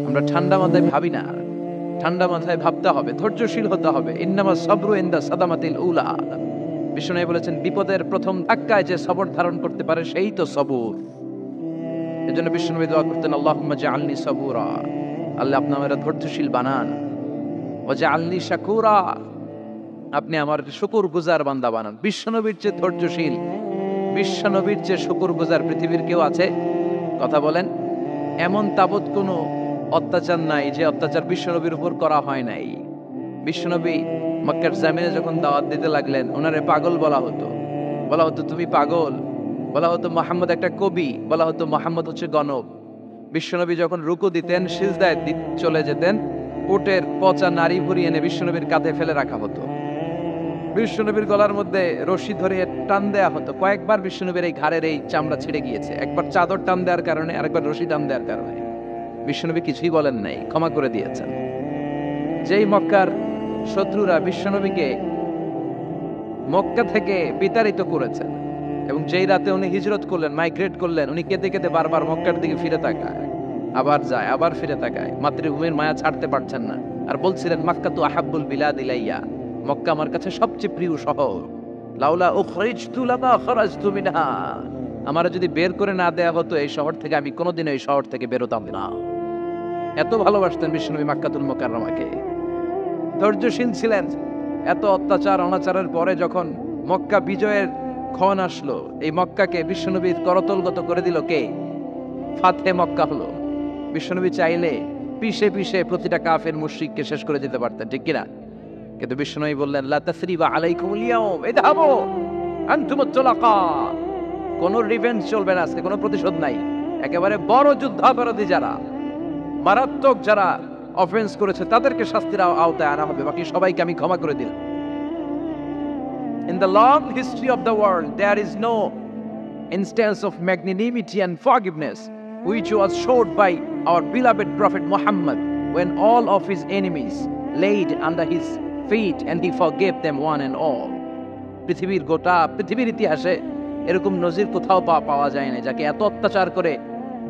আমরা ঠান্ডা মাথায় ভাবি না, ঠান্ডা মাথায় ভাবতে হবে, ধৈর্যশীল হতে হবে। ইন্নামা সাবরু ইনদা সাদামাতিল উলা। বিষ্ণু বলেছেন বিপদের প্রথম ধাক্কায় যে সবর ধারণ করতে পারে সেই তো সবুর। এজন্য বিষ্ণু দোয়া করতেন, আল্লাহুম্মা জাআলনি সাবুরা, আল্লাহ আপনি আমাকে ধৈর্যশীল বানান। ওয়া জাআলনি শাকুরা, আপনি আমার শুকরগুজার বান্দা বানান। বিশ্বনবীর চেয়ে ধৈর্যশীল, বিশ্বনবীর চেয়ে শুকরগুজার পৃথিবীর কেউ আছে? কথা বলেন। এমন তাবৎ কোনো অত্যাচার নাই যে অত্যাচার বিশ্বনবীর উপর করা হয় নাই। বিশ্বনবী মক্কার জামিনে যখন দাওয়াত দিতে লাগলেন, ওনারে পাগল বলা হতো, বলা হতো তুমি পাগল, বলা হতো মুহাম্মদ একটা কবি, বলা হতো মুহাম্মদ হচ্ছে গণক। বিশ্বনবী যখন রুকু দিতেন, সিজদায় চলে যেতেন, উটের পচা নারী ভুরি এনে বিশ্বনবীর কাঁধে ফেলে রাখা হতো। বিশ্বনবীর গলার মধ্যে রশি ধরে টান দেয়া হতো। কয়েকবার বিশ্বনবীর এই ঘাড়ের এই চামড়া ছিঁড়ে গিয়েছে, একবার চাদর টান দেওয়ার কারণে, আরেকবার রশি টান দেওয়ার কারণে। বিশ্বনবী কিছুই বলেন নাই, ক্ষমা করে দিয়েছেন। যেই মক্কার শত্রুরা বিশ্বনবীকে মক্কা থেকে বিতাড়িত করেছেন, এবং যেই রাতে উনি হিজরত করলেন, মাইগ্রেট করলেন, উনি কেঁদে কেঁদে বারবার মক্কার দিকে ফিরে তাকায়, আবার যায়, আবার ফিরে তাকায়, মাতৃভূমির মায়া ছাড়তে পারছেন না। আর বলছিলেন মাক্কাতু আহাব্বুল বিলাদ ইলাইয়া, মক্কা আমার কাছে সবচেয়ে প্রিয় শহর। লাউলা উখরিজতু লামা খারাজতু মিনহা, আমারে যদি বের করে না দেয়া হতো এই শহর থেকে, আমি কোনোদিন এই শহর থেকে বেরোতাম না। এত ভালোবাসতেন বিশ্বনবী মক্কাতুল মুকাররমাকে। ধৈর্যশীল ছিলেন। এত অত্যাচার অনাচারের পরে যখন মক্কা বিজয়ের ক্ষণ আসলো, এই মক্কাকে বিশ্বনবীর করতলগত করে দিল কে? ফাতহে মক্কা হলো। বিশ্বনবী চাইলে পিষে পিষে প্রতিটা কাফের মুশরিককে শেষ করে দিতে পারতেন, ঠিক কিনা? কিন্তু বিশ্বনবী বললেন লা তাসরিবা আলাইকুমুল ইয়াউম ইযহাবু আনতুমুত তুলাকা, কোনো রিভেঞ্জ চলবে না আজকে, কোনো প্রতিশোধ নাই। একেবারে বড় যুদ্ধাপরাধী যারা, মারাত্মক যারা অফেন্স করেছে, তাদেরকে শাস্তির আওতায় আনা হবে, বাকি সবাইকে আমি ক্ষমা করে দিলাম। In the long history of the world, there is no instance of magnanimity and forgiveness which was showed by our beloved Prophet Muhammad when all of his enemies laid under his feet and he forgave them one and all. পৃথিবীর ইতিহাসে এরকম নজির কোথাও পাওয়া যায় না, যাকে এত অত্যাচার করে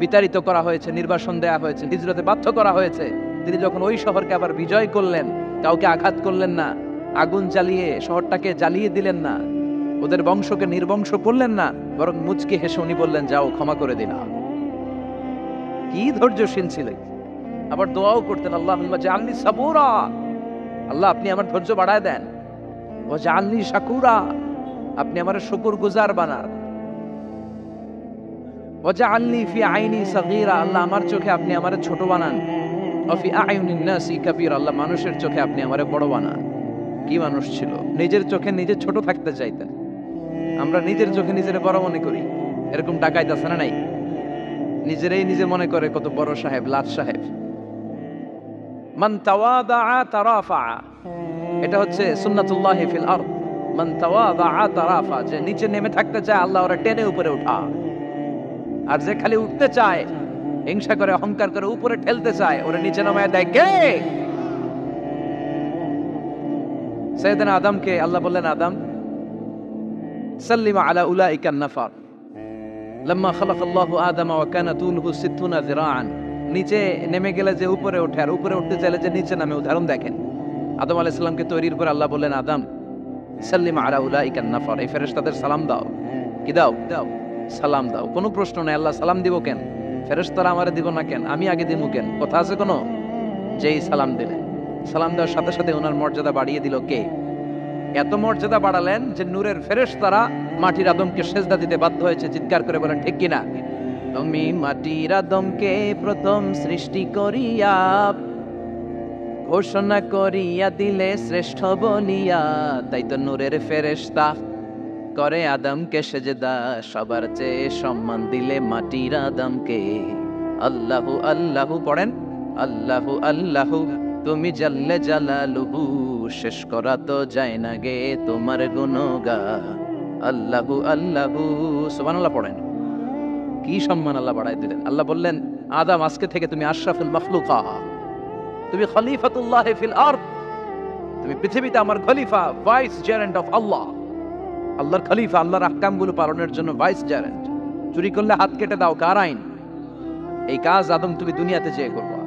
বিতাড়িত করা হয়েছে, নির্বাসন দেয়া হয়েছে, হিজরতে বাধ্য করা হয়েছে। তিনি যখন ওই শহরকে আবার বিজয় করলেন, কাউকে আঘাত করলেন না, আগুন জ্বালিয়ে শহরটাকে জ্বালিয়ে দিলেন না, ওদের বংশকে নির্বংশ করলেন না, বরং মুচকি হেসে উনি বললেন যাও ক্ষমা করে দিলাম। কি ধৈর্যশীল ছিলেন। আবার দোয়াও করতেন, আল্লাহুম্মা জাআলনি সাবুরা, আল্লাহ আপনি আমার ধৈর্য বাড়ায় দেন। ওয়া জাআলনি শাকুরা, আপনি আমার শুকরগুজার বানান। ওয়া জাআলনি ফি আইনি সাগীরা, আল্লাহ আমার চোখে আপনি আমারে ছোট বানান। ওয়া ফি আয়ুনিন নাসি কাবীরা, আল্লাহ মানুষের চোখে আপনি আমারে বড় বানান। কি মানুষ ছিল, নিজের চোখে নিজে ছোট থাকতে চাইতেন। আমরা নিজের চোখে নিজের বড় মনে করি, এরকম ডাকাইত আছে না নাই? নিজেরাই নিজে মনে করে কত বড় সাহেব, লাট সাহেব। মান তাওয়াদা তারাফা, এটা হচ্ছে সুন্নাতুল্লাহি ফিল আরদ। মান তাওয়াদা তারাফা, যে নিচে নেমে থাকতে চায় আল্লাহ ওরা টেনে উপরে উঠা, আর যে খালি উঠতে চায়, হিংসা করে অহংকার করে উপরে ঠেলতে চায়, ওরা নিচে নামায় দেয় কে? সাইয়েদনা আদমকে আল্লাহ বললেন, আদম সাল্লিমা আলা উলাইকান নাফার লাম্মা খালাকাল্লাহু আদম ওয়া কানা তুলহু 60 যিরাআন। নিচে নেমে গেলে যে উপরে ওঠে, আর উপরে উঠতে চাইলে যে নিচে নামে। উদাহরণ দেখেন, আদম আলাইহিস সালামকে তৈরির পর আল্লাহ বললেন, আদম সাল্লিমা আলা উলাইকান নাফার, এই ফেরেশতাদের সালাম দাও। কি দাও? দাও, সালাম দাও। কোনো প্রশ্ন নাই, আল্লাহ সালাম দিব কেন? ফেরেশতারা আমারে দিব না কেন? আমি আগে দিব কেন? কথা আছে কোনো? যেই সালাম দিলেন, সালাম দেওয়ার সাথে সাথে ওনার মর্যাদা বাড়িয়ে দিল কে? এত মর্যাদা বাড়ালেন যে নূরের ফেরেশতারা মাটির আদমকে সেজদা দিতে বাধ্য হয়েছে। চিৎকার করে বলেন ঠিক কিনা? তুমি মাটির আদমকে প্রথম সৃষ্টি করিয়া ঘোষণা করিয়া দিলে শ্রেষ্ঠ বলিয়া, তাই তো নূরের ফেরেশতা করে আদমকে সেজদা, সবার চেয়ে সম্মান দিলে মাটির আদমকে। আল্লাহু আল্লাহু পড়েন, আল্লাহু আল্লাহু তুমি জাল্লে জালালুহু, শেষ করা তো যায় না গে তোমার গুণগান। আল্লাহু আল্লাহু সুবহানাল্লাহ পড়েন। কি সম্মান আল্লাহ বাড়াই দিলেন। আল্লাহ বললেন, আদম আজকে থেকে তুমি আশরাফুল মাখলুকা, তুমি খলিফাতুল্লাহ ফিল আরদ, তুমি পৃথিবীতে আমার খলিফা, ভাইস জেরেন্ট অফ আল্লাহ। আল্লাহর খলিফা, আল্লাহর আহকামগুলো পালনের জন্য ভাইস জেরেন্ট। চুরি করলে হাত কেটে দাও, কার আইন? এই কাজ আদম তুমি দুনিয়াতে চেয়ে করবা।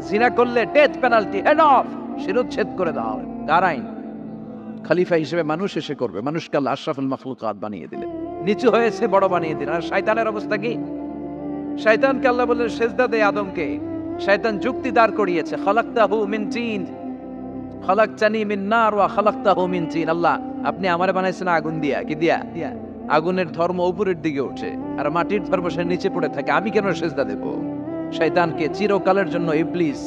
জিনা করলে ডেথ পেনাল্টি, হেড অফ, শিরোচ্ছেদ করে দাও। কার আইন? খলিফা হিসেবে মানুষ এসে করবে। মানুষকে আল্লাহ আশরাফুল মাখলুকাত বানিয়ে দিলেন, নিচু হয়েছে বড় বানিয়ে দিলেন। আর শয়তানের অবস্থা কি? শয়তানকে আল্লাহ বললেন সেজদা দে আদমকে। শয়তান যুক্তি দাঁড় করিয়েছে, খালাকতাহু মিন তিন খালাকতানি মিন নার ওয়া খালাকতাহু মিন তিন। আল্লাহ, আপনি আমারে বানাইছেন আগুন দিয়া। কি দিয়া? আগুনের ধর্ম উপরের দিকে ওঠে আর মাটির ধর্ম সে নিচে পড়ে থাকে, আমি কেন সেজদা দেব? শয়তানকে চিরকালের জন্য ইবলিস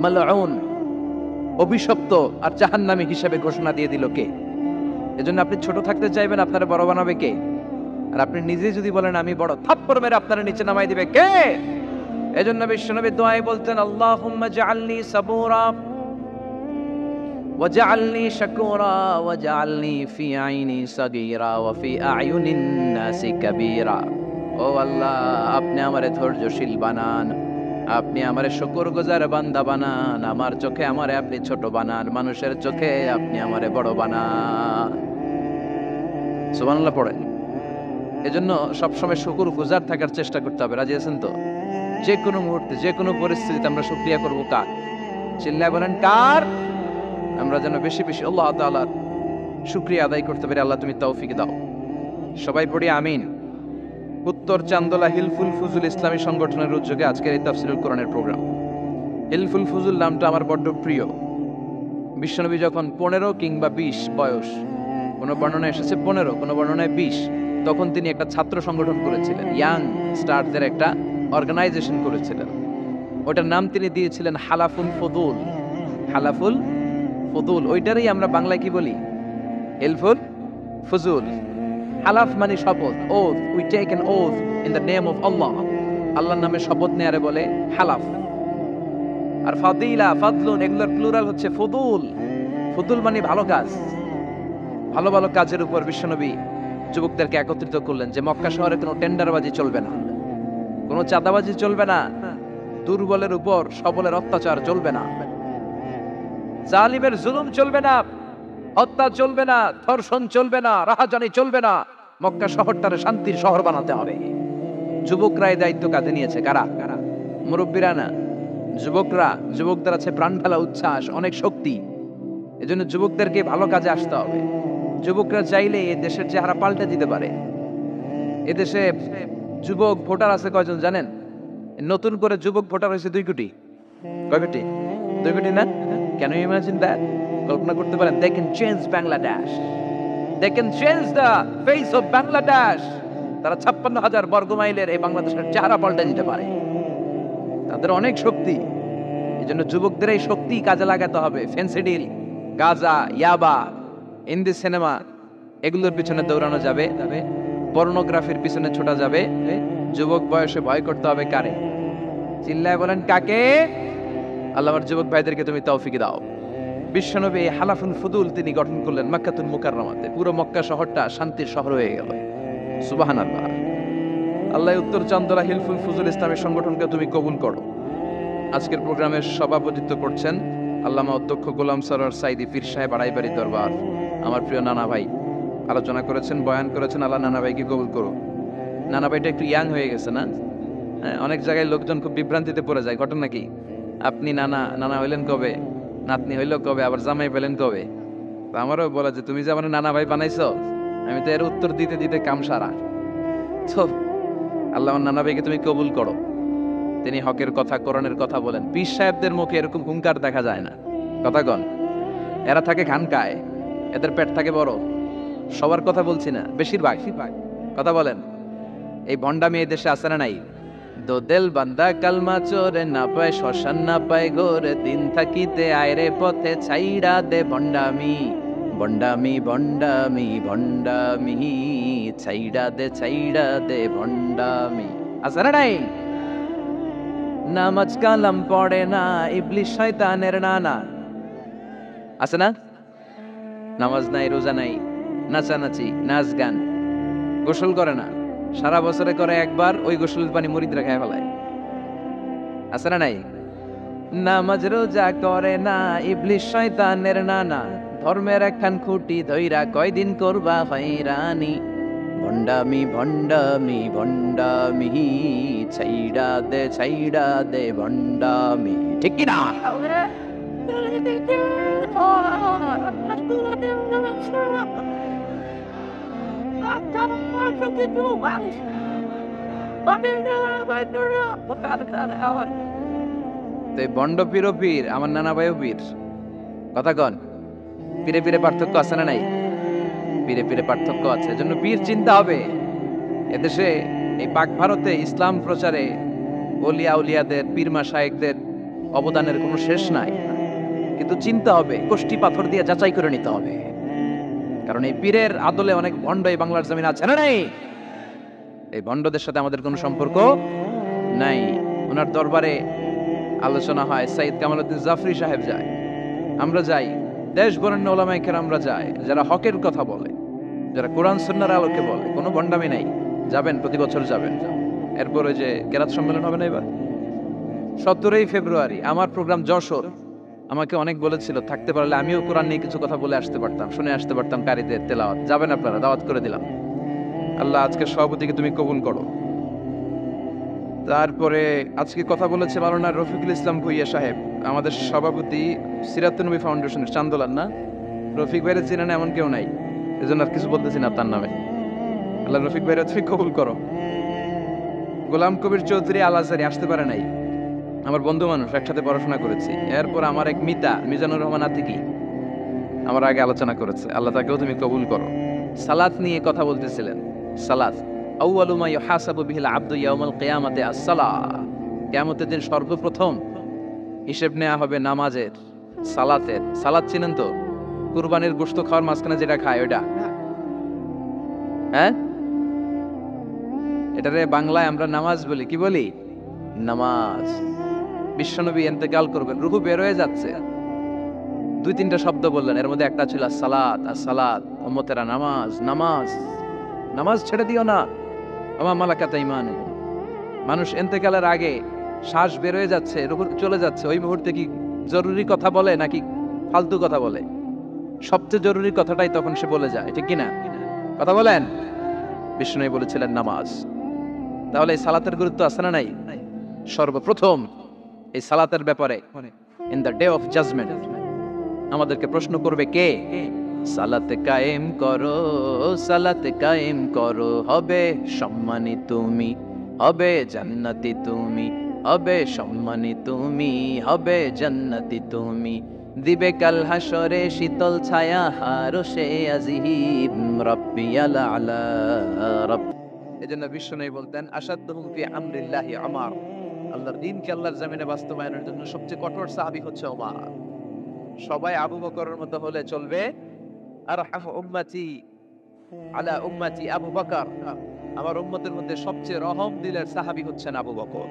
মালউন, অভিশপ্ত আর জাহান্নামী হিসেবে ঘোষণা দিয়ে দিল কে? এজন্য আপনি ছোট থাকতে চাইবেন, আপনারা বড় বানাবে কে? আর আপনি নিজে যদি বলেন আমি বড়, থাপ্পড় মেরে আপনারা নিচে নামাই দিবে কে? এজন্য বিশ্বনবী দোয়ায় বলতেন, আল্লাহুম্মা জাআলনি সাবুরা ওয়াজআলনি শাকুরা ওয়াজআলনি ফি আইনি সাগীরা ওয়া ফি আয়ুনিন নাসি কাবীরা। ও আল্লাহ, আপনি আমারে ধৈর্যশীল বানান, আপনি আমারে শুকরগুজার বান্দা বানান, আমার চোখে আমারে আপনি ছোট বানান, মানুষের চোখে আপনি আমারে বড় বানান। সুবহানাল্লাহ পড়েন। এজন্য সবসময় শুকরগুজার থাকার চেষ্টা করতে হবে। রাজি আছেন তো? যে কোনো মুহূর্তে, যে কোনো পরিস্থিতিতে আমরা শুকরিয়া করব কার? চিল্লায় বলেন কার? আমরা যেন বেশি বেশি আল্লাহ তাআলার শুকরিয়া আদায় করতে পারি। আল্লাহ তুমি তৌফিক দাও। সবাই পড়ি আমিন। উত্তর চান্দোলা হিলফুল ফুজুল ইসলামী সংগঠনের উদ্যোগে আজকের এই তাফসীরুল কোরআনের প্রোগ্রাম। হিলফুল ফুজুল নামটা আমার বড্ড প্রিয়। বিশ্বনবী যখন 15 কিংবা 20 বয়স, কোনো বর্ণনায় এসেছে 15, কোনো বর্ণনায় 20, তখন তিনি একটা ছাত্র সংগঠন করেছিলেন, ইয়াং স্টারদের একটা অর্গানাইজেশন করেছিলেন। ওটার নাম তিনি দিয়েছিলেন হালাফুল ফুদুল। হালাফুল ফুদুল, ওইটারই আমরা বাংলায় কি বলি? হিলফুল ফুজুল। হালাফ মানে শপথ, oath, we take an oath in the name of Allah. আল্লাহর নামে শপথ নেয়ারে বলে হালাফ। আর ফাদিলা, ফাদলুন, এগুলোর প্লুরাল হচ্ছে ফুদুল। ফুদুল মানে ভালো কাজ। ভালো ভালো কাজের উপর বিশ্বনবী যুবকদেরকে একত্রিত করলেন যে মক্কা শহরে কোনো টেন্ডারবাজি চলবে না, কোনো চাঁদাবাজি চলবে না, দুর্বলের উপর সবলের অত্যাচার চলবে না, জালিমের জুলুম চলবে না, হত্যা চলবে না, ধর্ষণ চলবে না, রাহাজানি চলবে না। মক্কা শহরটারে শান্তির শহর বানাতে হবে। যুবকরা এই দায়িত্ব কাঁধে নিয়েছে। কারা? মুরব্বীরা না, যুবকরা। যুবকদের আছে প্রাণ ঢালা উচ্ছ্বাস, অনেক শক্তি। এজন্য যুবকদেরকে ভালো কাজে আসতে হবে। যুবকরা চাইলে এই দেশের চেহারা পাল্টে দিতে পারে। এদেশে যুবক ভোটার আছে কয়জন জানেন? নতুন করে যুবক ভোটার হয়েছে 2 কোটি। কয় কোটি? 2 কোটি না? Can you imagine that? কল্পনা করতে পারেন? They can change Bangladesh. They can change the face of Bangladesh. তারা 56,000 বর্গ মাইলের এই বাংলাদেশের চেহারা পাল্টে দিতে পারে। তাদের অনেক শক্তি। এজন্য যুবকদের এই শক্তি কাজে লাগাতে হবে। ফেন্সিডিল, গাঁজা, ইয়াবা, হিন্দি সিনেমা, এগুলোর পিছনে দৌড়ানো যাবে, পর্নোগ্রাফির পিছনে ছোটা যাবে। যুবক বয়সে ভয় করতে হবে কারে? চিল্লায় বলেন কাকে? আল্লাহ আমার যুবক ভাইদেরকে তুমি তৌফিক দাও। বিশ্বনবী হালাফুল ফুদুল তিনি গঠন করলেন মক্কাতুল মুকাররমাতে। পুরো মক্কা শহরটা শান্তির শহর হয়ে গেল। সুবহানাল্লাহ। আল্লাহ উত্তর চান্দোলা হিলফুল ফুজুল ইসলামী সংগঠনকে তুমি কবুল করো। আজকের প্রোগ্রামের সভাপতিত্ব করছেন আল্লামা অধ্যক্ষ গোলাম সরোয়ার সাইদি পীর সাহেব, আড়াইবাড়ি দরবার। আমার প্রিয় নানা ভাই আলোচনা করেছেন, বয়ান করেছেন। আল্লাহ নানা ভাইকে কবুল করো। নানা ভাইটা একটু ইয়াং হয়ে গেছে না? অনেক জায়গায় লোকজন খুব বিভ্রান্তিতে পড়ে যায়। ঘটনা কি? আপনি নানা হইলেন কবে, নাতনি হইল কবে, আবার জামাই পেলেন কবে? আমারও বলা যে তুমি যে আমার নানা ভাই বানাইছো, আমি তো এর উত্তর দিতে দিতে কাম সারা। তো আল্লাহ নানা ভাইকে তুমি কবুল করো। তিনি হকের কথা, কোরআনের কথা বলেন। পীর সাহেবদের মুখে এরকম হুঙ্কার দেখা যায় না। কথা কন। এরা থাকে খানকায়, এদের পেট থাকে বড়। সবার কথা বলছি না, বেশিরভাগ। কথা বলেন। এই ভণ্ডামি এই দেশে আছে না নাই? দোদেল বান্দা কালমা চোরে, না পায় শ্মশান না পায় গোরে, দিন থাকিতে আয়রে পথে ছাইড়া দে ভণ্ডামি, ভণ্ডামি ভণ্ডামি ভণ্ডামি, ছাইড়া দে ভণ্ডামি। আছে না নাই? নামাজ কালাম পড়ে না, ইবলিস শয়তানের নানা। আছে না? নামাজ নাই, রোজা নাই, নাচানাচি, নাচ গান, গোসল করে না, সারা বছরে করে একবার, ওই গোসলের পানি মুরিদরা খায় ফেলায়। আছে না নাই? নামাজ রোজা করে না, ইবলিস শয়তানের নানা, ধর্মের একখান খুঁটি ধইরা কয়দিন করবা হয়রানি, ভণ্ডামি ভণ্ডামি ভণ্ডামি, ছাইড়া দে ভণ্ডামি। ঠিক কি না? তো এই বন্ড পীর ও পীর, আমার নানা ভাইও পীর। কথা কন, পীরে পীরে পার্থক্য আছে না নাই? পীরে পীরে পার্থক্য আছে, এজন্য পীর চিন্তা হবে। এদেশে এই পাক ভারতে ইসলাম প্রচারে ওলিয়া উলিয়াদের, পীর মাশায়েখদের অবদানের কোনো শেষ নাই, কিন্তু চিন্তা হবে, কষ্টি পাথর দিয়ে যাচাই করে নিতে হবে। কারণ এই পীরের আদলে অনেক ভণ্ড এই বাংলার জমিন আছে না নাই? এই ভণ্ডদের সাথে আমাদের কোনো সম্পর্ক নাই। ওনার দরবারে আলোচনা হয়, সাইদ কামালউদ্দিন জাফরি সাহেব যায়, আমরা যাই, দেশ বরেণ্য ওলামায়ে কেরামরা যায়, যারা হকের কথা বলে, যারা কোরআন সুন্নাহর আলোকে বলে, কোনো ভণ্ডামি নাই। যাবেন, প্রতি বছর যাবেন। এরপরে যে কেরাত সম্মেলন হবে না এবার 17ই ফেব্রুয়ারি, আমার প্রোগ্রাম যশোর। আমাকে অনেক বলেছিল থাকতে পারলে আমিও কোরআন নিয়ে কিছু কথা বলে আসতে পারতাম, শুনে আসতে পারতাম কারীদের তেলাওয়াত। যাবেন আপনারা, দাওয়াত করে দিলাম। আল্লাহ আজকে সভাপতিকে তুমি কবুল করো। তারপরে আজকে কথা বলেছে মাওলানা রফিকুল ইসলাম ভুইয়া সাহেব, আমাদের সভাপতি সিরাতুন নবী ফাউন্ডেশনের চান্দোলার। না, রফিক ভাইয়ের চেনেন এমন কেউ নাই, এজন্য আর কিছু বলতেছি না তার নামে। আল্লাহ রফিক ভাইয়ের তুমি কবুল করো। গোলাম কবির চৌধুরী আল আজহারি আসতে পারে নাই, আমার বন্ধু মানুষ, একসাথে পড়াশোনা করেছি। এরপর আমার এক মিতা মিজানুর রহমান আতিকি আমার আগে আলোচনা করেছে, আল্লাহ তাকেও তুমি কবুল করো। সালাত নিয়ে কথা বলতেছিলেন। সালাত আউয়ালু মা ইউহাসাবু বিহিল আবদু ইয়াউমাল কিয়ামাতি আস-সালাহ। কিয়ামতের দিন সর্বপ্রথম হিসেব নেওয়া হবে নামাজের, সালাতের। সালাত চিনেন তো? কুরবানির গোশত খাওয়ার মাঝখানে যেটা খায় ওটা, হ্যাঁ, এটারে বাংলায় আমরা নামাজ বলি। কি বলি? নামাজ। বিশ্বনবী ইন্তেকাল করবেন, রূহ বের হয়ে যাচ্ছে, 2-3টা শব্দ বললেন, এর মধ্যে একটা ছিল সালাত। আর সালাত, উম্মতেরা নামাজ, নামাজ, নামাজ ছেড়ে দিও না। ওমা মালাকাত আইমানুকুম। মানুষ ইন্তেকালের আগে শ্বাস বের হয়ে যাচ্ছে, রূহ চলে যাচ্ছে, ওই মুহূর্তে কি জরুরি কথা বলে নাকি ফালতু কথা বলে? সবচেয়ে জরুরি কথাটাই তখন সে বলে যায়, ঠিক কিনা? কথা বলেন। বিষ্ণু বলেছিলেন নামাজ। তাহলে এই সালাতের গুরুত্ব আছে না নাই? সর্বপ্রথম এই সালাতের ব্যাপারে in the day of judgement আমাদেরকে প্রশ্ন করবে কে? সালাতে কায়েম করো, সালাতে কায়েম করো, হবে সম্মানী তুমি, হবে জান্নাতি তুমি, হবে সম্মানী তুমি, হবে জান্নাতি তুমি। দিবে কাল হাসরে শীতল ছায়া হারশে আজিম, রাব্বিয়াল আলা রাbb। এজন্য বিশ্বনবী বলতেন আশাদ্দুহুম ফি আমরিল্লাহি উমর। আল্লাহর দ্বীনকে আল্লাহর জমিনে বাস্তবায়নের জন্য সবচেয়ে কঠোর সাহাবী হচ্ছে ওমর। সবাই আবু বকরের মতো হলে চলবে। আরহামু উম্মতি আলা উম্মতি আবু বকর। আমার উম্মতের মধ্যে সবচেয়ে রহম দিলের সাহাবী হচ্ছেন আবু বকর।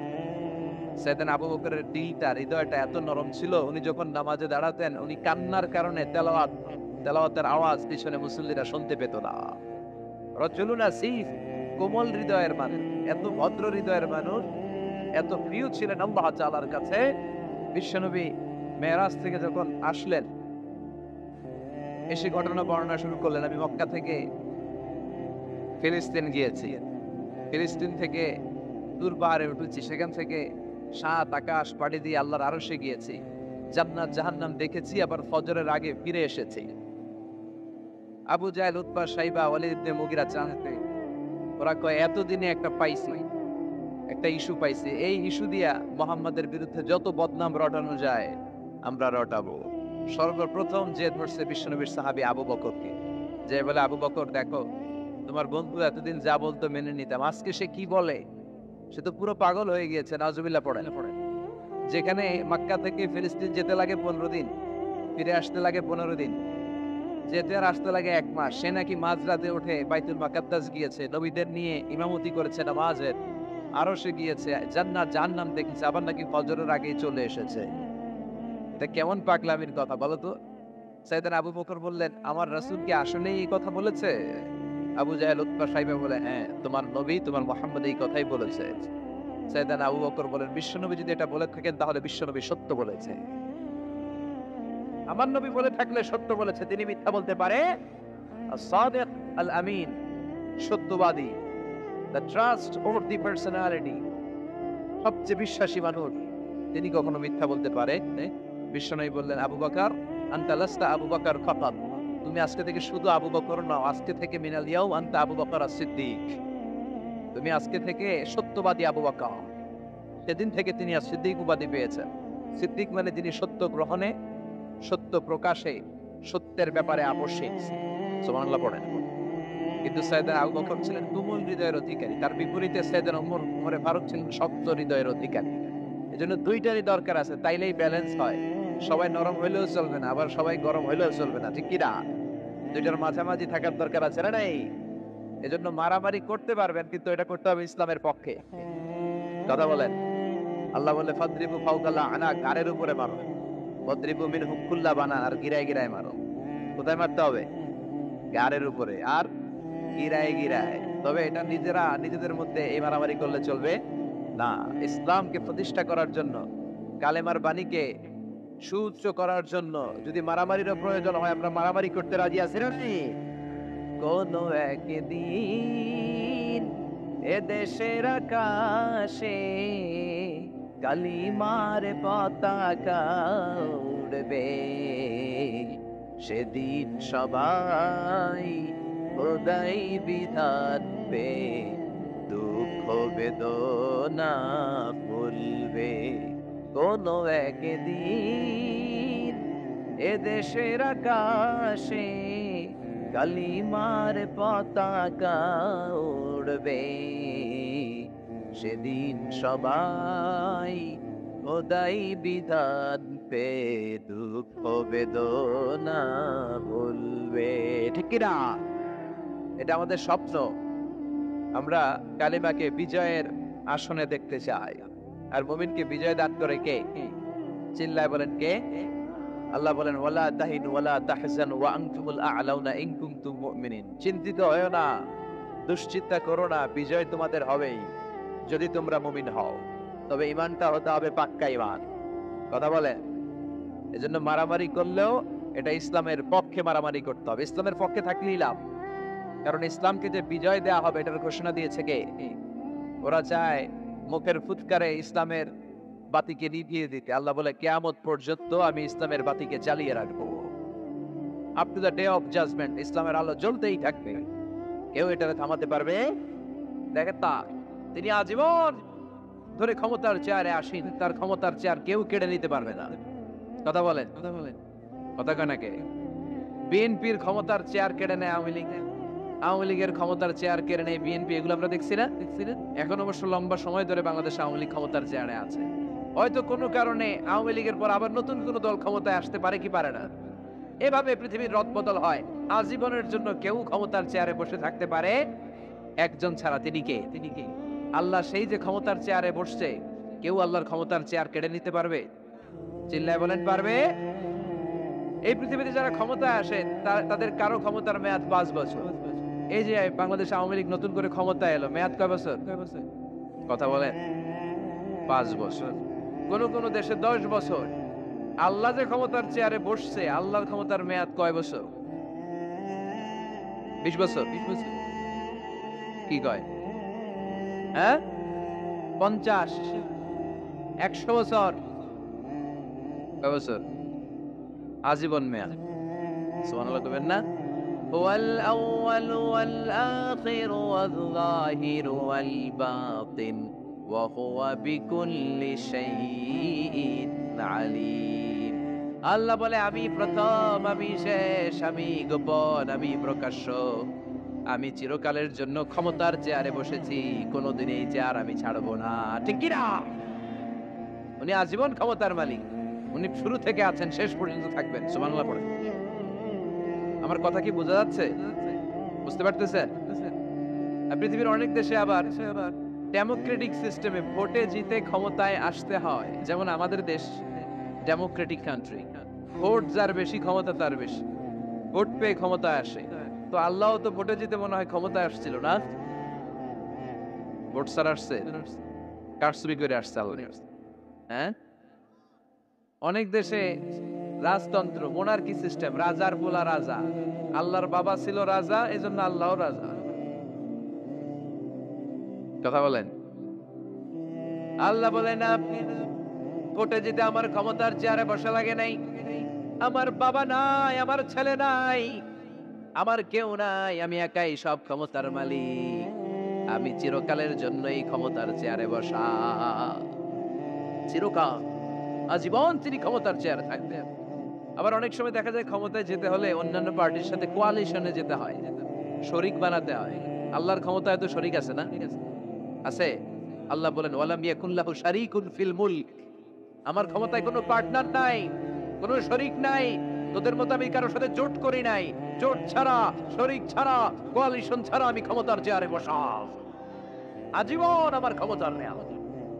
সাইয়েদনা আবু বকরের দিলটা, হৃদয়টা এত নরম ছিল, উনি যখন নামাজে দাঁড়াতেন, উনি কান্নার কারণে তেলাওয়াতের আওয়াজ পিছনে মুসল্লিরা শুনতে পেত না। রাজুলুন আসিফ, কোমল হৃদয়ের মানুষ, এত ভদ্র হৃদয়ের মানুষ, এত প্রিয় ছিলেন আল্লাহ তাআলার কাছে। বিশ্বনবী মেরাজ থেকে যখন আসলেন, এসে ঘটনা বর্ণনা শুরু করলেন, আমি মক্কা থেকে ফিলিস্তিন গিয়েছি, ফিলিস্তিন থেকে দূর পাহাড়ে উঠেছি, সেখান থেকে 7 আকাশ পাড়ি দিয়ে আল্লাহর আরশে গিয়েছি, জান্নাত জাহান্নাম দেখেছি, আবার ফজরের আগে ফিরে এসেছি। আবু জাহেল, উতবা, সাইবা, ওয়ালিদ ইবনে মুগিরা জানতে, ওরা কয় এতদিনে একটা পাইছি, একটা ইস্যু পাইছি, এই ইস্যু দিয়া মুহাম্মাদের বিরুদ্ধে যত বদনাম রটানো যায় আমরা রটাবো। সর্বপ্রথম যে ধরছে বিশ্বনবীর সাহাবী আবু বকরকে, যে বলে আবু বকর দেখো, তোমার বন্ধু এতদিন যা বলতো মেনে নিতাম, আজকে সে কি বলে, সে তো পুরো পাগল হয়ে গিয়েছে। নাউজুবিল্লাহ পড়েন। যেখানে মক্কা থেকে ফিলিস্তিন যেতে লাগে 15 দিন, ফিরে আসতে লাগে 15 দিন, যেতে আর আসতে লাগে 1 মাস, সে নাকি মাঝরাতে উঠে বাইতুল মুকাদ্দাস গিয়েছে, নবীদের নিয়ে ইমামতি করেছে নামাজের, আরো সে গিয়েছে, জান্নাত জাহান্নাম দেখেছে, আবার নাকি ফজরের আগেই চলে এসেছে। এটা কেমন পাগলামির কথা বলো তো? সাইয়েদনা আবু বকর বললেন, আমার রাসূল কি আসলেই এই কথা বলেছে? আবু জাহেল, উতবা, সাইবা বলে, হ্যাঁ, তোমার নবী, তোমার মুহাম্মদ এই কথাই বলেছে। সাইয়েদনা আবু বকর বলেন, বিশ্বনবী যদি এটা বলে থাকেন তাহলে বিশ্বনবী সত্য বলেছে। আমার নবী বলে থাকলে সত্য বলেছে, তিনি মিথ্যা বলতে পারে? as-sadiq al-amin, সত্যবাদী, the trust over the personality, সবচেয়ে বিশ্বাসী মানুষ, তিনি কখনো মিথ্যা বলতে পারে? বিশ্বনবী বললেন, আবু বকর আনতা লাস্তা আবু বকর ফাকাত, তুমি আজকে থেকে শুধু আবু বকর নও, আজকে থেকে মিনাল ইয়াউম আনতা আবু বকর as-সিদ্দিক, তুমি আজকে থেকে সত্যবাদী আবু বকর। সেদিন থেকে তিনি সিদ্দিক উপাধি পেয়েছেন। সিদ্দিক মানে যিনি সত্য গ্রহণে, সত্য প্রকাশে, সত্যের ব্যাপারে আপোষহীন। সুবহানাল্লাহ পড়েন। কিন্তু সাইয়েদনা আবু বকর ছিলেন তুমুল হৃদয়ের অধিকারী, তার বিপরীতে সাইয়েদনা ওমরে ফারুক ছিলেন শক্ত হৃদয়ের অধিকারী। এজন্য দুইটারই দরকার আছে, তাইলেই ব্যালেন্স হয়। সবাই নরম হইলেও চলবে না, আবার সবাই গরম হইলেও চলবে না, ঠিক কি না? দুইটার মাঝামাঝি থাকার দরকার আছে না নাই? এজন্য মারামারি করতে পারবেন, কিন্তু এটা করতে হবে ইসলামের পক্ষে। কথা বলেন। আল্লাহ বলে ফাদরিবু ফাওকাল আনাক, গাড়ের উপরে মারো। ওয়াদরিবু মিনহুম কুল্লা বানান, আর গিরায় গিরায় মারো। কোথায় মারতে হবে? গাড়ের উপরে আর গিরায় গিরায়। তবে এটা নিজেদের মধ্যে এই মারামারি করলে চলবে না। ইসলামকে প্রতিষ্ঠা করার জন্য, কালেমার বাণীকে সুউচ্চ করার জন্য যদি মারামারিরও প্রয়োজন হয়, আমরা মারামারি করতে রাজি আছি না? কোন একদিন এ দেশের আকাশে কালিমার পতাকা উড়বে, সেদিন সবাই খোদাই বিধান পে দুঃখ বেদনা ভুলবে। কোন একদিন এ দেশের আকাশে কালিমার পতাকা উড়বে, সেদিন সবাই খোদাই বিধান পে দুঃখ বেদনা ভুলবে, ঠিক কি না? এটা আমাদের স্বপ্ন। আমরা কালিমাকে বিজয়ের আসনে দেখতে চাই। আর মুমিনকে বিজয় দান করে কে? চিল্লায় বলেন কে? আল্লাহ বলেন, ওয়ালা তাহিনু ওয়ালা তাহজানু ওয়া আনতুমুল আ'লাউনা ইন কুনতুম মুমিনিন। চিন্তিত হয়ো না, দুশ্চিন্তা করো না, বিজয় তোমাদের হবেই যদি তোমরা মুমিন হও। তবে ঈমানটা হতে হবে পাক্কা ঈমান। কথা বলেন। এজন্য মারামারি করলেও এটা ইসলামের পক্ষে মারামারি করতে হবে, ইসলামের পক্ষে থাকলেই লাভ। কারণ ইসলামকে যে বিজয় দেয়া হবে এটার ঘোষণা দিয়েছে কে? ওরা চায় মুখের ফুৎকারে ইসলামের বাতিকে নিভিয়ে দিতে। আল্লাহ বলে, কিয়ামত পর্যন্ত আমি ইসলামের বাতিকে জ্বালিয়ে রাখবো। Up to the day of judgement ইসলামের আলো জ্বলতেই থাকবে, কেউ এটাকে থামাতে পারবে? দেখেন তা, তিনি আজীবন ধরে ক্ষমতার চেয়ারে আসীন, তার ক্ষমতার চেয়ার কেউ কেড়ে নিতে পারবে না। কথা বলেন, কথা কয় নাকি? বিএনপির ক্ষমতার চেয়ার কেড়ে নেয় আওয়ামী লীগ, আওয়ামী লীগের ক্ষমতার চেয়ার কেড়ে নেয় বিএনপি, এগুলো আমরা দেখছি না? এখন অবশ্য লম্বা সময় ধরে বাংলাদেশ আওয়ামী লীগ ক্ষমতার চেয়ারে আছে। হয়তো কোনো কারণে আওয়ামী লীগের পর আবার নতুন কোন দল ক্ষমতায় আসতে পারে কি পারে না। এভাবে পৃথিবীর রদবদল হয়। আজীবনের জন্য কেউ ক্ষমতার চেয়ারে বসে থাকতে পারে একজন ছাড়া, তিনি কে? আল্লাহ। সেই যে ক্ষমতার চেয়ারে বসছে, কেউ আল্লাহর ক্ষমতার চেয়ার কেড়ে নিতে পারবে? চিল্লায় বলেন, পারবে? এই পৃথিবীতে যারা ক্ষমতায় আসে তাদের কারো ক্ষমতার মেয়াদ 5 বছর। এই যে বাংলাদেশ আওয়ামী লীগ নতুন করে ক্ষমতায় এলো, মেয়াদ কয় বছর? কথা বলেন, 5 বছর। কোন কোন দেশে 10 বছর। আল্লাহ যে ক্ষমতার চেয়ারে বসছে, আল্লাহর ক্ষমতার মেয়াদ কয় বছর? 20 বছর। কি কয়? হ্যাঁ, 50, 100 বছর। কয় বছর? আজীবন মেয়াদ। সুবহানাল্লাহ কইবেন না? হুয়াল আউয়ালু ওয়াল আখিরু ওয়াল যাহিরু ওয়াল বাতিন ওয়া হুয়া বিকুল্লি শাইইন আলীম। আল্লাহ বলে, আমি প্রথম, আমি শেষ, আমি গোপন, আমি প্রকাশ্য। আমি চিরকালের জন্য ক্ষমতার চেয়ারে বসেছি, কোনোদিন এই চেয়ার আমি ছাড়বো না, ঠিক কি না? উনি আজীবন ক্ষমতার মালিক, উনি শুরু থেকে আছেন, শেষ পর্যন্ত থাকবেন। সুবহানাল্লাহ পড়ে। আমার কথা কি বোঝা যাচ্ছে? বুঝতে পারতেছেন? পৃথিবীর অনেক দেশে আবার ডেমোক্রেটিক সিস্টেমে ভোটে জিতে ক্ষমতায় আসতে হয়। যেমন আমাদের দেশ ডেমোক্রেটিক কান্ট্রি, ভোট যার বেশি ক্ষমতা তার বেশি, ভোট পেয়ে ক্ষমতায় আসে। তো আল্লাহ তো ভোটে জিতে মনে হয় ক্ষমতায় আসছিল না, ভোট ছাড়া আসছে, কারচুপি করে আসছে আল্লাহ। হ্যাঁ, অনেক দেশে রাজতন্ত্র, মোনার্কি সিস্টেম, রাজার পোলা রাজা। আল্লাহর বাবা ছিল রাজা, এজন্য আল্লাহও রাজা। কথা বলেন। আল্লাহ বলেন, ভোটে জিতে আমার ক্ষমতার চেয়ারে বসা লাগে নাই, আমার বাবা নাই, আমার ছেলে নাই, আমার কেউ নাই, আমি একাই সব ক্ষমতার মালিক, আমি চিরকালের জন্য এই ক্ষমতার চেয়ারে বসা, চিরকাল আজীবন তিনি ক্ষমতার চেয়ারে থাকবেন। আবার অনেক সময় দেখা যায় ক্ষমতায় যেতে হলে অন্যান্য পার্টির সাথে কোয়ালিশনে যেতে হয়, শরিক বানাতে হয়। আল্লাহর ক্ষমতায় তো শরিক আছে না? আছে। আল্লাহ বলেন ওয়ালাম ইয়াকুল্লাহু শারীকুন ফিল মুলক, আমার ক্ষমতায় কোনো পার্টনার নাই, কোনো শরিক নাই, তোদের মতো আমি কারোর সাথে জোট করি নাই, জোট ছাড়া, শরিক ছাড়া, কোয়ালিশন ছাড়া আমি ক্ষমতার চেয়ারে বসা, আজীবন আমার ক্ষমতার নেওয়া,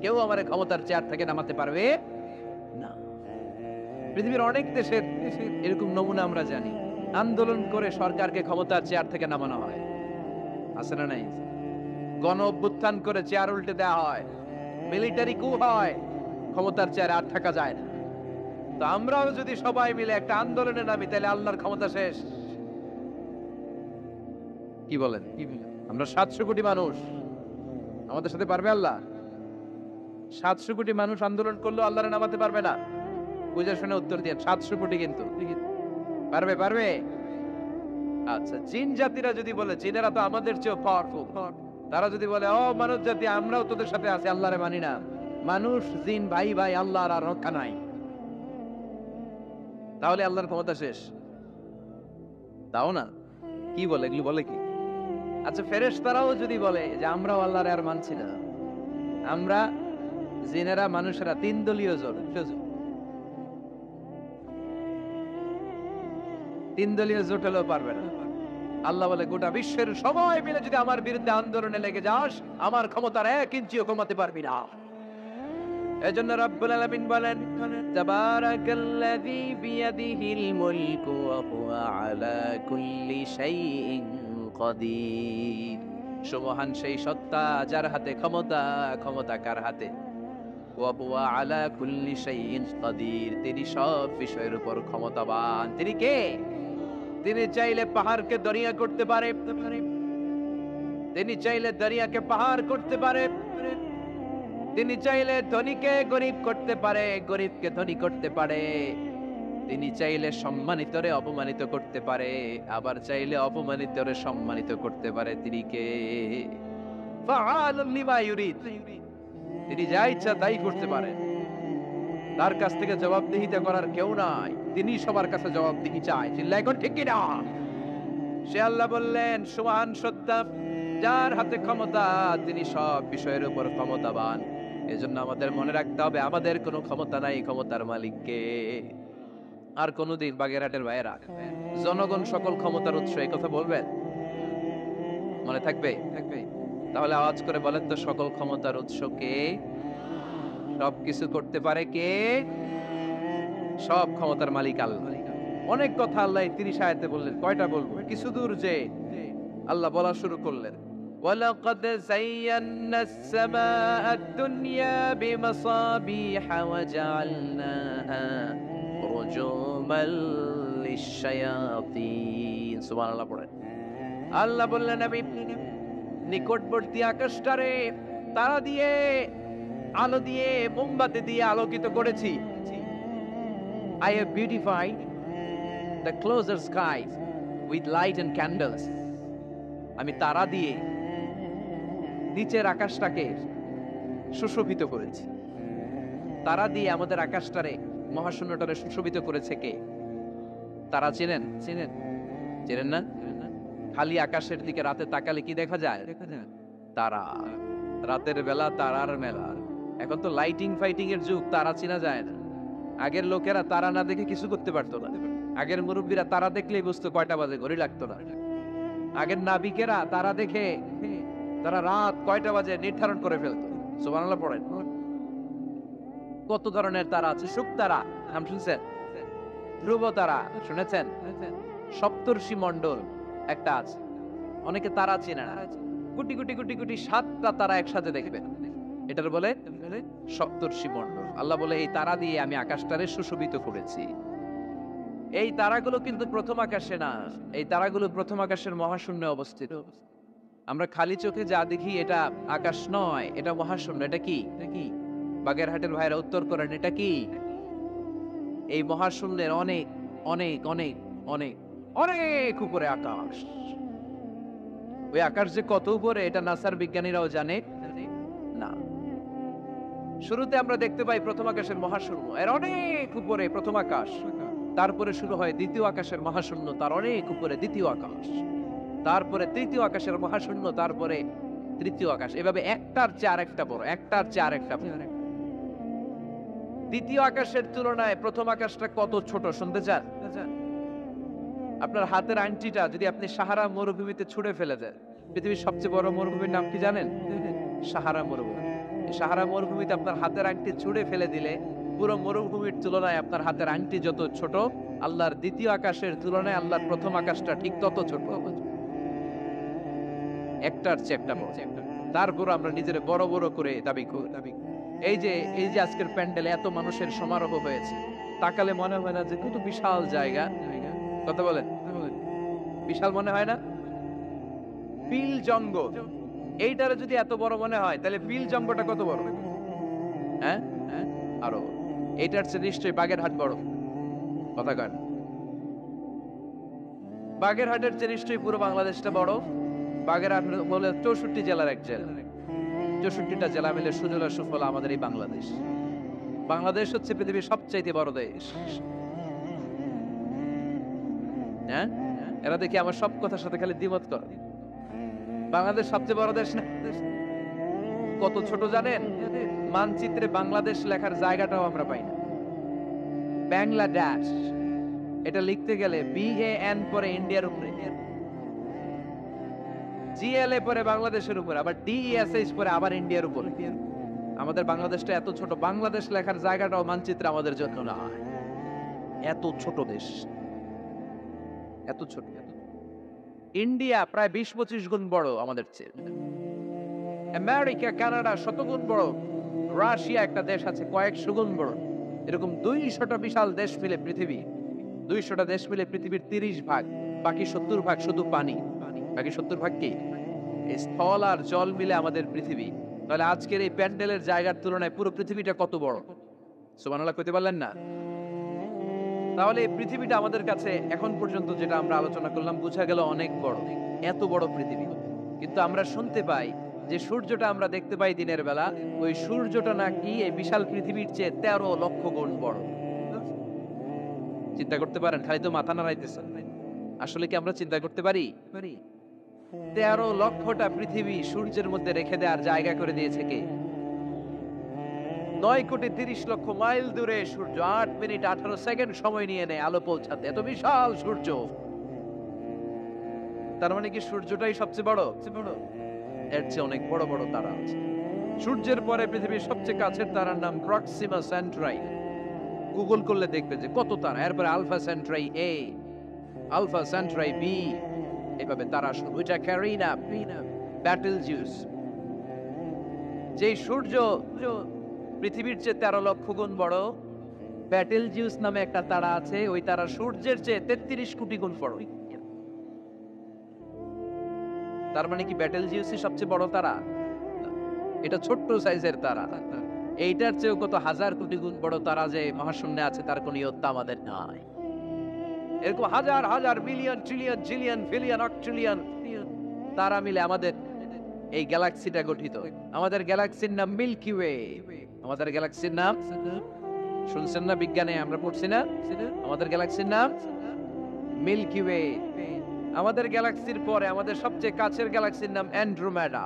কেউ আমার ক্ষমতার চেয়ার থেকে নামাতে পারবে না। পৃথিবীর অনেক দেশের এরকম নমুনা আমরা জানি, আন্দোলন করে সরকারকে ক্ষমতার চেয়ার থেকে নামানো হয়, আছে না নাই? গণ অভ্যুত্থান করে চেয়ার উল্টে দেওয়া হয়, মিলিটারি কু হয়, ক্ষমতার চেয়ারে আর থাকা যায় না। তো আমরাও যদি সবাই মিলে একটা আন্দোলনে নামি, তাহলে আল্লাহর ক্ষমতা শেষ। কি বলেন? আমরা 700 কোটি মানুষ, আমাদের সাথে পারবে আল্লাহ? 700 কোটি মানুষ আন্দোলন করলেও আল্লাহরে নামাতে পারবে না? বুঝে শুনে উত্তর দিয়ে। 700 কোটি কিন্তু পারবে? পারবে? আচ্ছা, জিন জাতিরা যদি বলে, জিনেরা তো আমাদের চেয়ে পাওয়ারফুল, তারা যদি বলে ও মানব জাতি, আমরাও তোদের সাথে আছি, আল্লাহরে মানি না, মানুষ জিন ভাই ভাই, আল্লাহর আর রক্ষা নাই, তাহলে আল্লাহর ক্ষমতা শেষ? তাও না। কি বলে এগুলো? বলে কি? আচ্ছা, ফেরেশতারাও যদি বলে যে আমরাও আল্লাহর আর মানছি না, আমরা জিনেরা মানুষেরা 3 দলীয় জোট, 3 দলীয় জোট হলেও পারবে না। আল্লাহ বলে গোটা বিশ্বের সবাই মিলে যদি আমার বিরুদ্ধে আন্দোলনে লেগে যাস, আমার ক্ষমতার 1 ইঞ্চিও কমাতে পারবি না। এজন্য রব্বুল আলামিন বলেন তাবারাকাল্লাযী বিয়াদিহিল মুলকু ওয়া হুয়া আলা কুল্লি শাইইন কাদির। সুবহান সেই সত্তা যার হাতে ক্ষমতা, ক্ষমতা কার হাতে? ওয়া হুয়া আলা কুল্লি শাইইন কাদির, তিনি সব বিষয়ের উপর ক্ষমতাবান। তিনি কে? তিনি চাইলে পাহাড়কে দরিয়া করতে পারে, তিনি চাইলে দরিয়াকে পাহাড় করতে পারে, তিনি চাইলে ধনীকে গরিব করতে পারে, গরিবকে ধনী করতে পারে, তিনি চাইলে সম্মানিতরে অপমানিত করতে পারে, আবার চাইলে অপমানিতরে সম্মানিত করতে পারে। তিনি কে? ফাআলুন লিমা ইউরিদ, তিনি যা ইচ্ছা তাই করতে পারে, তার কাছ থেকে জবাবদিহিতা করার কেউ নাই, তিনি সবার কাছে জবাবদিহি চায়। চিল্লায় কোন ঠিক কিনা? সে আল্লাহ বললেন সুবহান সত্তা যার হাতে ক্ষমতা, তিনি সব বিষয়ের উপর ক্ষমতাবান। এজন্য আমাদের মনে রাখতে হবে আমাদের কোনো ক্ষমতা নাই, ক্ষমতার মালিককে। আর কোনদিন বাগেরহাটের ভাইয়েরা জনগণ সকল ক্ষমতার উৎস, এই কথা বলবেন? মনে থাকবে? তাহলে আওয়াজ করে বলেন তো, সকল ক্ষমতার উৎস কে? সবকিছু করতে পারে কে? সব ক্ষমতার মালিক আল্লাহ। অনেক কথা আল্লাহ 30 আয়াতে বললেন, কয়টা বলবো? কিছু দূর যে আল্লাহ বলা শুরু করলেন وَلَقَدْ زَيَّنَّا السَّمَاءَ الدُّنْيَا بِمَصَابِيحَ وَجَعَلْنَاهَا رُجُومًا لِلشَّيَاطِينِ। সুবহানাল্লাহ পড়েন। আল্লাহ বললেন আমি নিকটবর্তী আকাশটারে তারা দিয়ে, আলো দিয়ে, মোমবাতি দিয়ে আলোকিত করেছি। I have beautified the closer skies with light and candles. আমি তারা দিয়ে নিচের আকাশটাকে সুশোভিত করেছি। তারা দিয়ে আমাদের আকাশটারে, মহাশূন্যটারে সুশোভিত করেছে কে? তারা চেনেন? চেনেন না? খালি আকাশের দিকে রাতে তাকালে কি দেখা যায়? তারা। রাতের বেলা তারার মেলা। এখন তো লাইটিং ফাইটিং এর যুগ, তারা চেনা যায় না। আগের লোকেরা তারা না দেখে কিছু করতে পারতো না। আগের মুরব্বীরা তারা দেখলেই বুঝতো কয়টা বাজে, ঘড়ি লাগতো না। আগের নাবিকেরা তারা দেখে তারা রাত কয়টা বাজে নির্ধারণ করে ফেলতো। সুবহানাল্লাহ পড়েন। কত ধরনের তারা আছে। শুক তারা নাম শুনছেন? ধ্রুব তারা শুনেছেন? সপ্তর্ষি মণ্ডল একটা আছে, অনেকে তারা চেনে না। কোটি কোটি কোটি কোটি 7টা তারা একসাথে দেখবেন, এটার বলে সপ্তর্ষি মণ্ডল। আল্লাহ বলে এই তারা দিয়ে আমি আকাশটারে সুশোভিত করেছি। এই তারাগুলো কিন্তু প্রথম আকাশে না, এই তারাগুলো প্রথম আকাশের মহাশূন্যে অবস্থিত। আমরা খালি চোখে যা দেখি এটা আকাশ নয়, এটা মহাশূন্য। এটা কি? বাগেরহাটের ভাইরা উত্তর করেন, এটা কি? এই মহাশূন্যের অনেক অনেক অনেক অনেক অনেক উপরে আকাশ। ওই আকাশ যে কত উপরে এটা নাসার বিজ্ঞানীরাও জানে না। শুরুতে আমরা দেখতে পাই প্রথম আকাশের মহাশূন্য, এর অনেক উপরে প্রথম আকাশ, তারপরে শুরু হয় দ্বিতীয় আকাশের মহাশূন্য, তার অনেক উপরে দ্বিতীয় আকাশ, তারপরে তৃতীয় আকাশের মহাশূন্য, তারপরে তৃতীয় আকাশ, এভাবে একটার চেয়ে আরেকটা বড়, একটার চেয়ে আরেকটা বড়। দ্বিতীয় আকাশের তুলনায় প্রথম আকাশটা কত ছোট শুনতে চান? আপনার হাতের আংটিটা যদি আপনি সাহারা মরুভূমিতে ছুঁড়ে ফেলে দেন, পৃথিবীর সবচেয়ে বড় মরুভূমির নাম কি জানেন? সাহারা মরুভূমি। সাহারা মরুভূমিতে আপনার হাতের আংটি ছুঁড়ে ফেলে দিলে পুরো মরুভূমির তুলনায় আপনার হাতের আংটি যত ছোট, আল্লাহর দ্বিতীয় আকাশের তুলনায় আল্লাহর প্রথম আকাশটা ঠিক তত ছোট, একটার চেয়ে একটা বড়। তারপর আমরা নিজের বড় বড় করে দাবি করি। এই যে আজকের প্যান্ডেলে এত মানুষের সমারোহ হয়েছে, তাকালে মনে হয় না যে কত বিশাল জায়গা? কথা বলেন, বিশাল মনে হয় না? পিল জঙ্গল এইটারে যদি এত বড় মনে হয়, তাহলে পিল জঙ্গলটা কত বড়? হ্যাঁ, আরো এইটার চেয়ে নিশ্চয়ই বাগেরহাট বড়। কথা কন, বাগেরহাটের চেয়ে নিশ্চয়ই পুরো বাংলাদেশটা বড়। বাগেরহাট বলে 64 জেলার এক জেলা, 64টা জেলা মিলে সুজলা সুফলা আমাদের এই বাংলাদেশ। বাংলাদেশ হচ্ছে পৃথিবীর সবচাইতে বড় দেশ। হ্যাঁ, এরা দেখি আমার সব কথার সাথে খালি দ্বিমত করে। বাংলাদেশ সবচেয়ে বড় দেশ না? কত ছোট জানেন? মানচিত্রে বাংলাদেশ লেখার জায়গাটাও আমরা পাই না। বাংলাদেশ এটা লিখতে গেলে BAN পরে ইন্ডিয়ার উপরে, GLA পরে বাংলাদেশের উপরে, আবার DESH পরে আবার ইন্ডিয়ার উপরে। আমাদের বাংলাদেশটা এত ছোট, বাংলাদেশ লেখার জায়গাটাও মানচিত্রে আমাদের জন্য না। এত ছোট দেশ, এত ছোট। ইন্ডিয়া প্রায় 20-25 গুণ বড় আমাদের চেয়ে। আমেরিকা, কানাডা শতগুণ বড়। রাশিয়া একটা দেশ আছে কয়েকশো গুণ বড়। এরকম 200টা বিশাল দেশ মিলে পৃথিবী, 200টা দেশ মিলে পৃথিবীর 30 ভাগ, বাকি 70 ভাগ শুধু পানি। বাকি 70 ভাগ কি? স্থল আর জল মিলে আমাদের পৃথিবী। তাহলে আজকের এই প্যান্ডেলের জায়গার তুলনায় পুরো পৃথিবীটা কত বড়? সুবহানাল্লাহ কইতে পারলেন না? তাহলে এই পৃথিবীটা আমাদের কাছে এখন পর্যন্ত যেটা আমরা আলোচনা করলাম বোঝা গেল অনেক বড়, এত বড় পৃথিবী। কিন্তু আমরা শুনতে পাই যে সূর্যটা আমরা দেখতে পাই দিনের বেলা, ওই সূর্যটা নাকি এই বিশাল পৃথিবীর চেয়ে 13 লক্ষ গুণ বড়। চিন্তা করতে পারেন? খালি তো মাথা নাড়াইতেছেন। আসলে কি আমরা চিন্তা করতে পারি? 13 লক্ষটা পৃথিবী সূর্যের মধ্যে রেখে দেওয়ার জায়গা করে দিয়েছে কে? 9,30,00,000 মাইল দূরে সূর্য 8 মিনিট 18 সেকেন্ড সময় নিয়ে নেয় আলো পৌঁছাতে। এত বিশাল সূর্য। তার মানে কি সূর্যটাই সবচেয়ে বড়? এর চেয়ে অনেক বড় বড় তারা আছে। সূর্যের পরে পৃথিবীর সবচেয়ে কাছের তারার নাম প্রক্সিমা সেন্ট্রাই। গুগল করলে দেখবে যে কত তারা। এরপরে Alpha Centauri A, Alpha Centauri B, এভাবে তারা শুরু। এটা ক্যারিনা, ব্যাটেলজিউস। যে সূর্য পৃথিবীর চেয়ে 13 লক্ষ গুণ বড়, ব্যাটেলজিউস নামে একটা তারা আছে, ওই তারা সূর্যের চেয়ে 33 কোটি গুণ বড়। তার মানে কি ব্যাটেলজিউসই সবচেয়ে বড় তারা? এটা ছোট্ট সাইজের তারা। এইটার চেয়েও কত হাজার কোটি গুণ বড় তারা যে মহাশূন্যে আছে, তার কোনো ইয়ত্তা আমাদের নাই। এরকম হাজার হাজার million trillion zillion billion octillion তারা মিলে আমাদের এই গ্যালাক্সিটা গঠিত। আমাদের গ্যালাক্সির নাম মিল্কি ওয়ে। আমাদের গ্যালাক্সির নাম শুনছেন না? বিজ্ঞানে আমরা পড়ছি না? আমাদের গ্যালাক্সির নাম মিল্কি ওয়ে। আমাদের গ্যালাক্সির পরে আমাদের সবচেয়ে কাছের গ্যালাক্সির নাম অ্যান্ড্রোমেডা।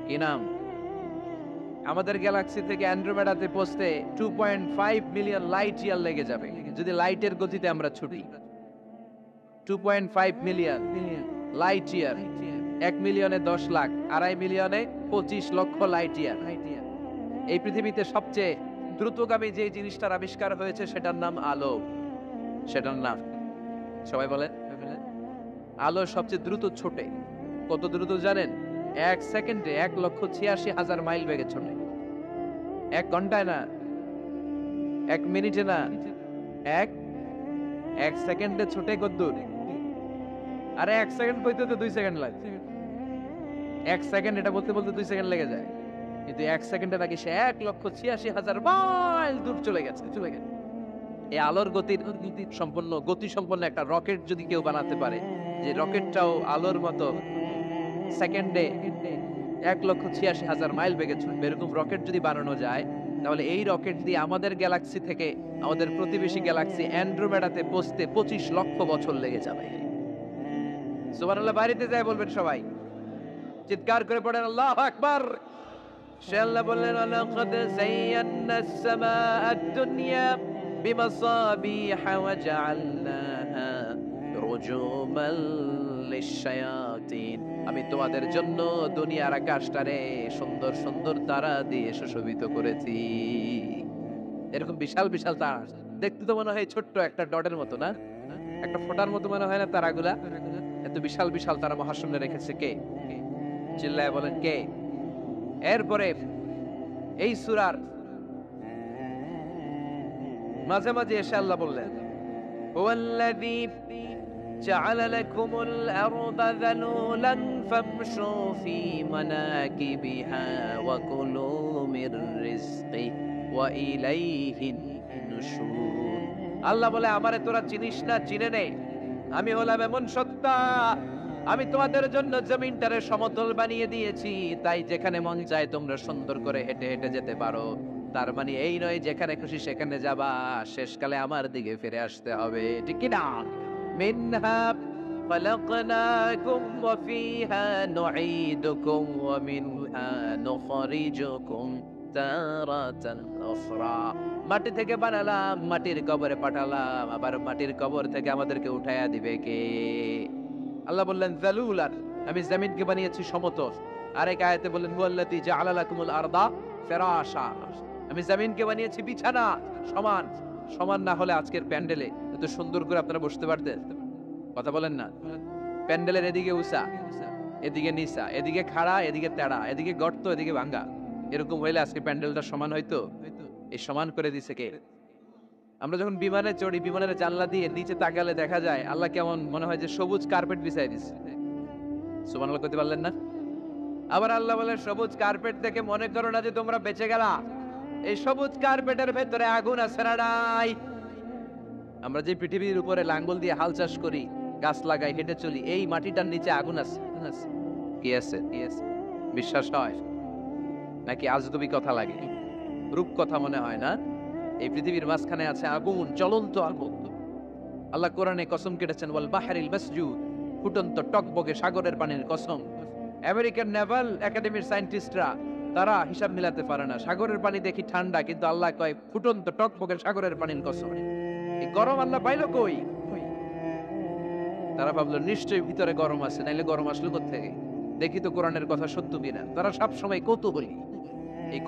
কি নাম? আমাদের গ্যালাক্সি থেকে অ্যান্ড্রোমেডাতে পৌঁছতে 2.5 মিলিয়ন লাইট ইয়ার লেগে যাবে যদি লাইটের গতিতে আমরা ছুটি। 2.5 মিলিয়ন লাইট ইয়ার। 1 মিলিয়নে 10 লাখ, 2.5 মিলিয়নে 25 লক্ষ লাইট ইয়ার। এই পৃথিবীতে সবচেয়ে দ্রুতগামী যে জিনিসটার আবিষ্কার হয়েছে সেটার নাম আলো। সেটার নাম সবাই বলেন। আলো সবচেয়ে দ্রুত ছোটে। কত দ্রুত জানেন? 1 সেকেন্ডে 1,86,000 মাইল বেগে ছোটে। 1 ঘন্টায় না, 1 মিনিটে না, 1 সেকেন্ডে ছোটে কত দূর? আরে 1 সেকেন্ড বলতে তো 2 সেকেন্ড লাগে। 1 সেকেন্ড এটা বলতে বলতে 2 সেকেন্ড লেগে যায়। কিন্তু 1 সেকেন্ডে নাকি সে 1,86,000 মাইল দূর চলে গেছে। এই আলোর গতি সম্পন্ন একটা রকেট যদি কেউ বানাতে পারে, যে রকেটটাও আলোর মতো সেকেন্ডে 1,86,000 মাইল বেগে ছুটবে, এরকম রকেট যদি বানানো যায়, তাহলে এই রকেট দিয়ে আমাদের গ্যালাক্সি থেকে আমাদের প্রতিবেশী গ্যালাক্সি অ্যান্ড্রোমেডাতে পৌঁছতে 25 লক্ষ বছর লেগে যাবে। সুবহানাল্লাহ। বাড়িতে যায় বলবেন সবাই, চিৎকার করে পড়েন আল্লাহু আকবার। সে আল্লাহ বললেন, লাকাদ যায়্যানাস সামাআদ দুনিয়া বিমাসাবিহা ওয়া জাআলনাহা রুজুমান লিশ-শায়াতিন। আমি তোমাদের জন্য দুনিয়ার আকাশটারে সুন্দর সুন্দর তারা দিয়ে সুশোভিত করেছি। এরকম বিশাল বিশাল তারা, দেখতে তো মনে হয় ছোট্ট একটা ডটের মতো, না একটা ফোঁটার মতো মনে হয় না তারাগুলা? এত বিশাল বিশাল তারা মহাশূন্যে রেখেছে কে? চিল্লায় বলেন কে? এরপরে এই সূরার মাঝে মাঝে এসে আল্লাহ বললেন, হুয়াল্লাযী জাআলা লাকুমুল আরদা যালুলান ফামশু ফী মানাকিবিহা ওয়া কুলু মির রিজকি ওয়া ইলাইহিন নুশুর। আল্লাহ বলে, আমারে তোরা চিনিস না, চিনে নে। আমি হলাম এমন সত্তা, আমি তোমাদের জন্য জমিনটারে সমতল বানিয়ে দিয়েছি, তাই যেখানে মন চায় তোমরা সুন্দর করে হেঁটে হেঁটে যেতে পারো। তার মানে এই নয় যেখানে খুশি সেখানে যাবা, শেষকালে আমার দিকে ফিরে আসতে হবে, ঠিক কি না? মিনহা খালাকনাকুম ওয়া ফিহা নুঈদুকুম ওয়া মিনহা নুখরিজুকুম তারাতান উখরা। মাটি থেকে বানালাম, মাটির কবরে পাঠালাম, আবার মাটির কবর থেকে আমাদেরকে উঠায়া দিবে কে? আল্লাহ বললেন যালুলান, আমি জমিনকে বানিয়েছি সমতল। আরেক আয়াতে বললেন হুয়াল্লাযী জাআলা লাকুমুল আরদা ফিরাশা, আমি জমিনকে বানিয়েছি বিছানা। সমান সমান না হলে আজকের প্যান্ডেলে এত সুন্দর করে আপনারা বসতে পারতেন? কথা বলেন না। প্যান্ডেলের এদিকে উঁচা, এদিকে নিচা, এদিকে খাড়া, এদিকে তেড়া, এদিকে গর্ত, এদিকে ভাঙ্গা, এরকম হইলে আজকে প্যান্ডেলটা সমান হইতো? এই সমান করে দিছে কে? আমরা যখন বিমানে চড়ি, বিমানের জানলা দিয়ে নিচে তাকালে দেখা যায় আল্লাহ কেমন মনে হয় যে সবুজ কার্পেট বিছাই দিছে। সুবহানাল্লাহ করতে পারলেন না? আবার আল্লাহ বলে, সবুজ কার্পেট দেখে মনে করো না যে তোমরা বেঁচে গেলা, এই সবুজ কার্পেটের ভেতরে আগুন আছে না নাই? আমরা যে পৃথিবীর উপরে লাঙ্গল দিয়ে হাল চাষ করি, গাছ লাগাই, হেঁটে চলি, এই মাটিটার নিচে আগুন আছে। কি আছে? বিশ্বাস হয় নাকি আজগুবি কথা লাগে? রূপ কথা মনে হয় না? এই পৃথিবীর মাঝখানে আছে আগুন, জ্বলন্ত আগুন। আল্লাহ কোরআনে কসম কেটেছেন, ওয়াল বাহরিল মাসজুদ, ফুটন্ত টকবকে সাগরের পানির কসম। আমেরিকান নেভাল একাডেমির সায়েন্টিস্টরা তারা হিসাব মিলাতে পারে না, সাগরের পানি দেখি ঠান্ডা, কিন্তু আল্লাহ কয় ফুটন্ত টকবকে সাগরের পানির কসম। এই গরম আল্লাহ পাইলো কই? তারা ভাবলো নিশ্চয়ই ভিতরে গরম আছে, নাইলে গরম আসলো কোত্থেকে? দেখি তো কোরআনের কথা সত্য কিনা। তারা সব সময় কৌতূহলী। এই